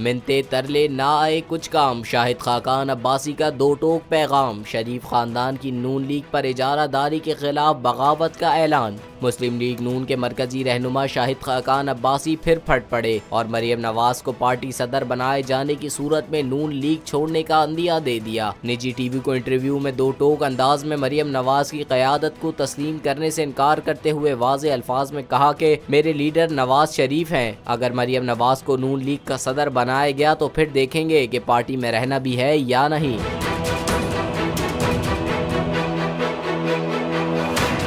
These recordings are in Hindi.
मिनते तरले ना आए कुछ काम। शाहिद खाकान अब्बासी का दो टोक पैगाम। शरीफ खानदान की नून लीग पर इजारादारी के खिलाफ बगावत का ऐलान। मुस्लिम लीग नून के मरकजी रहनुमा शाहिद खाकान अब्बासी फिर फट पड़े और मरियम नवाज को पार्टी सदर बनाए जाने की सूरत में नून लीग छोड़ने का अंदिया दे दिया। निजी टीवी को इंटरव्यू में दो टोक अंदाज में मरियम नवाज की क़यादत को तस्लीम करने से इनकार करते हुए वाज़े अल्फाज में कहा कि मेरे लीडर नवाज शरीफ हैं। अगर मरियम नवाज को नून लीग का सदर बनाया गया तो फिर देखेंगे कि पार्टी में रहना भी है या नहीं।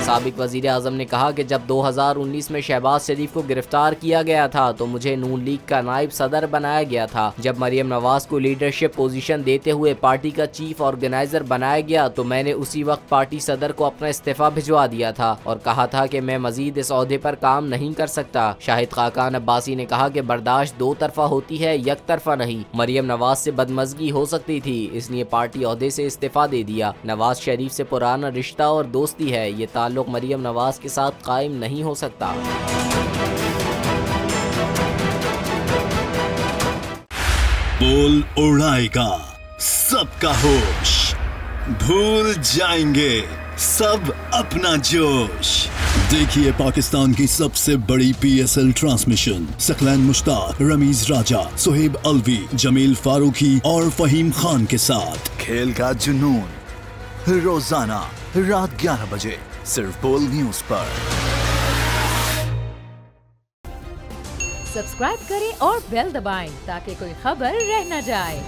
साबिक वज़ीर आज़म ने कहा कि जब 2019 में शहबाज शरीफ को गिरफ्तार किया गया था तो मुझे नून लीग का नायब सदर बनाया गया था। जब मरियम नवाज को लीडरशिप पोजीशन देते हुए पार्टी का चीफ ऑर्गेनाइजर बनाया गया तो मैंने उसी वक्त पार्टी सदर को अपना इस्तीफा भिजवा दिया था और कहा था कि मैं मजीद इस ओहदे पर काम नहीं कर सकता। शाहिद खाकान अब्बासी ने कहा कि बर्दाश्त दो तरफा होती है, एक तरफा नहीं। मरियम नवाज से बदमज़गी हो सकती थी, इसलिए पार्टी ओहदे से इस्तीफा दे दिया। नवाज शरीफ से पुराना रिश्ता और दोस्ती है, ये ताल्लुक मरियम नवाज के साथ कायम नहीं हो सकता। बोल उड़ाएगा सबका होश, भूल जाएंगे सब अपना जोश। देखिए पाकिस्तान की सबसे बड़ी PSL ट्रांसमिशन सकलैन मुश्ताक, रमीज राजा, सुहेब अलवी, जमील फारूकी और फहीम खान के साथ खेल का जुनून रोजाना रात 11 बजे सिर्फ बोल न्यूज पर। सब्सक्राइब करें और बेल दबाएं ताकि कोई खबर रह न जाए।